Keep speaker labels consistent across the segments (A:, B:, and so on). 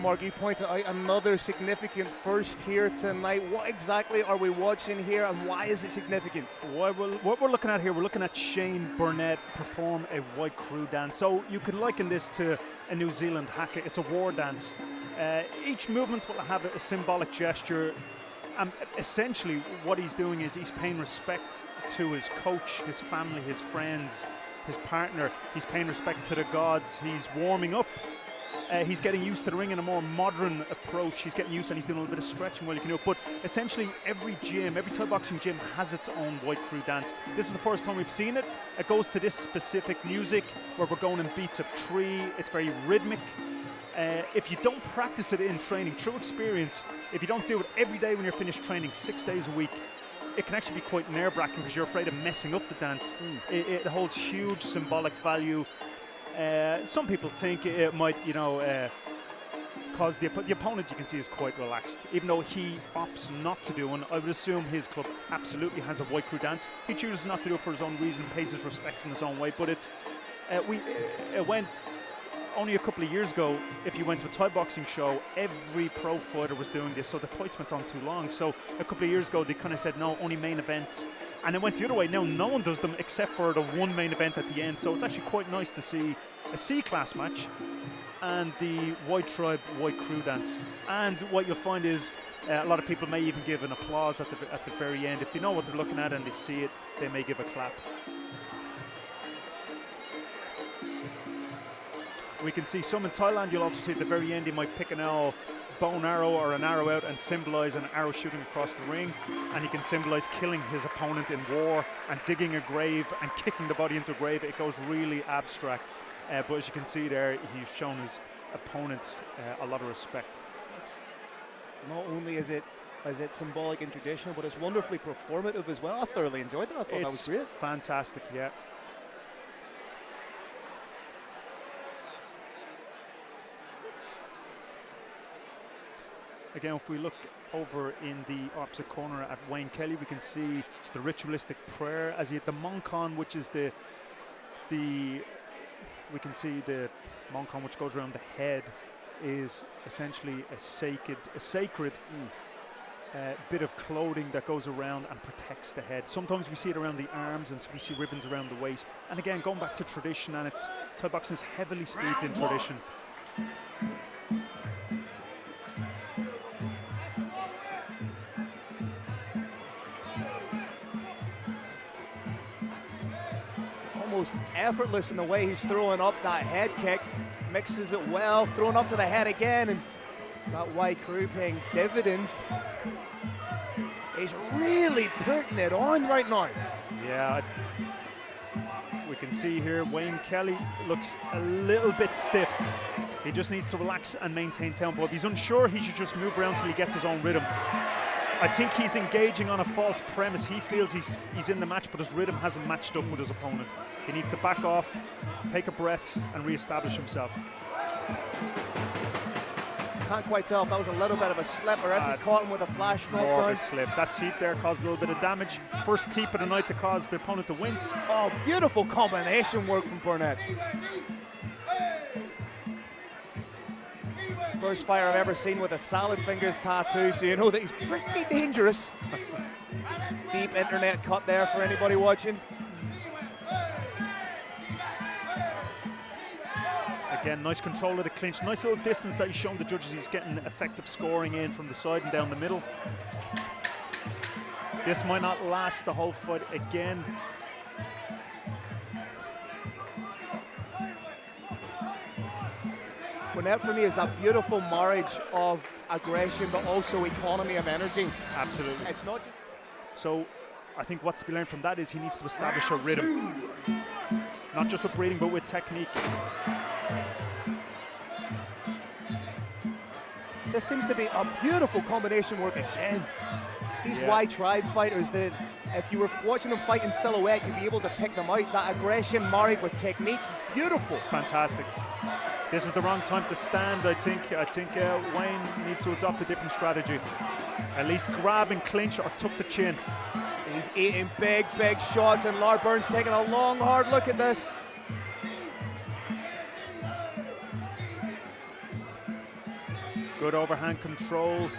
A: Mark, you pointed out another significant first here tonight. What exactly are we watching here, and why is it significant?
B: What we're looking at here, we're looking at Shane Burnett perform a white crew dance. So you could liken this to a New Zealand haka. It's a war dance. Each movement will have a symbolic gesture, and essentially what he's doing is he's paying respect to his coach, his family, his friends, his partner. He's paying respect to the gods. He's warming up. He's getting used to the ring in a more modern approach. He's getting used, and he's doing a little bit of stretching while you can do it. But essentially, every gym, every Thai boxing gym has its own white crew dance. This is the first time we've seen it. It goes to this specific music where we're going in beats of 3. It's very rhythmic. If you don't practice it in training, through experience, if you don't do it every day when you're finished training 6 days a week, it can actually be quite nerve-wracking because you're afraid of messing up the dance. It holds huge symbolic value. Some people think it might, cause the opponent, you can see, is quite relaxed. Even though he opts not to do one, I would assume his club absolutely has a white crew dance. He chooses not to do it for his own reason, pays his respects in his own way. But it went only a couple of years ago. If you went to a Thai boxing show, every pro fighter was doing this, so the fights went on too long. So a couple of years ago, they kind of said no, only main events. And it went the other way. Now no one does them except for the one main event at the end. So it's actually quite nice to see a C-class match and the White Tribe White Crew dance. And what you'll find is a lot of people may even give an applause at the very end. If they know what they're looking at and they see it, they may give a clap. We can see some in Thailand. You'll also see at the very end, he might pick an bow and arrow or an arrow out and symbolize an arrow shooting across the ring, and he can symbolize killing his opponent in war and digging a grave and kicking the body into a grave. It goes really abstract, but as you can see there, he's shown his opponent a lot of respect.
A: Not only is it symbolic and traditional, but it's wonderfully performative as well. I thoroughly enjoyed that. I thought that was great.
B: Fantastic, yeah. Again, if we look over in the opposite corner at Wayne Kelly, we can see the ritualistic prayer as he had the Monkon, which is we can see the Monkon which goes around the head is essentially a sacred bit of clothing that goes around and protects the head. Sometimes we see it around the arms, and we see ribbons around the waist. And again, going back to tradition, and Thai boxing is heavily steeped in tradition.
A: Almost effortless in the way he's throwing up that head kick, mixes it well, throwing up to the head again, and that white crew paying dividends. He's really putting it on right now. Yeah,
B: we can see here Wayne Kelly looks a little bit stiff. He just needs to relax and maintain tempo. If he's unsure, he should just move around till he gets his own rhythm. I think he's engaging on a false premise. He feels he's in the match, but his rhythm hasn't matched up with his opponent. He needs to back off, take a breath, and re-establish himself.
A: Can't quite tell if that was a little bit of a slip or if he caught him with a flash knockdown.
B: More of a slip. That teep there caused a little bit of damage. First teep of the night to cause the opponent to wince.
A: Oh, beautiful combination work from Burnett. First fighter I've ever seen with a salad fingers tattoo, so you know that he's pretty dangerous. Deep internet cut there for anybody watching.
B: Again, nice control of the clinch. Nice little distance that he's shown the judges. He's getting effective scoring in from the side and down the middle. This might not last the whole fight again.
A: Burnett for me is a beautiful marriage of aggression but also economy of energy.
B: Absolutely.
A: It's not.
B: So I think what's to be learned from that is he needs to establish a rhythm. Not just with breathing, but with technique.
A: This seems to be a beautiful combination work again. These White Tribe fighters, if you were watching them fight in silhouette, you'd be able to pick them out. That aggression married with technique, beautiful.
B: Fantastic. This is the wrong time to stand, I think. Wayne needs to adopt a different strategy. At least grab and clinch or tuck the chin.
A: He's eating big shots, and Lard Burns taking a long, hard look at this.
B: Good overhand control.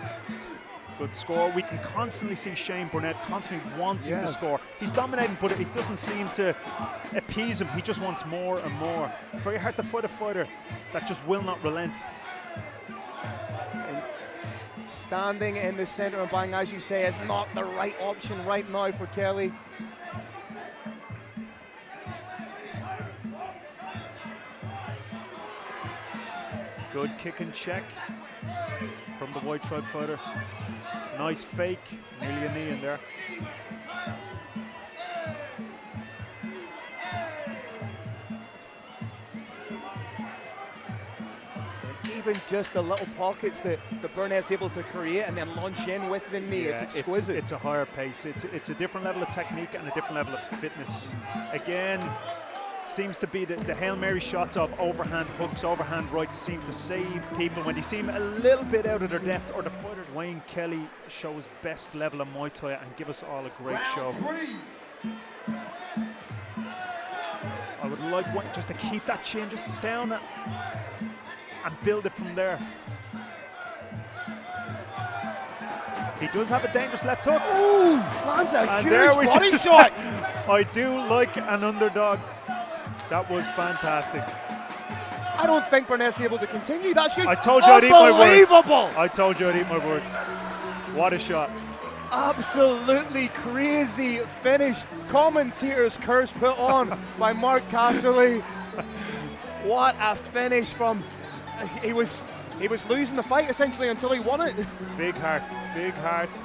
B: Good score. We can constantly see Shane Burnett constantly wanting to score. He's dominating, but it doesn't seem to appease him. He just wants more and more. Very hard to fight a fighter that just will not relent.
A: And standing in the center and bang, as you say, is not the right option right now for Kelly.
B: Good kick and check from the White Tribe fighter. Nice fake, nearly a knee in there.
A: And even just the little pockets that Burnett's able to create and then launch in with the knee, it's exquisite.
B: It's a higher pace. It's a different level of technique and a different level of fitness. Again, seems to be the Hail Mary shots of overhand hooks, overhand rights seem to save people when they seem a little bit out of their depth, or the fighter. Wayne Kelly shows best level of Muay Thai and give us all a great show. I would like Wayne just to keep that chin just down and build it from there. He does have a dangerous left hook.
A: Ooh, lands a huge body shot.
B: I do like an underdog. That was fantastic.
A: I don't think Burnett's able to continue that shot.
B: I told you I'd eat my words.
A: Unbelievable!
B: I told you I'd eat my words. What a shot.
A: Absolutely crazy finish. Commentator's curse put on by Mark Casserly. What a finish from... He was losing the fight essentially until he won it.
B: Big heart, big heart.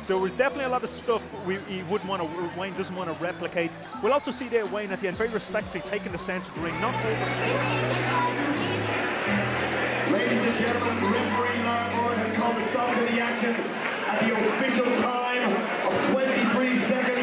B: There was definitely a lot of stuff he wouldn't want to, Wayne doesn't want to replicate. We'll also see there Wayne at the end very respectfully taking the centre of the ring, not overstepping.
C: Ladies and gentlemen, referee Mark has called the stop to the action at the official time of 23 seconds.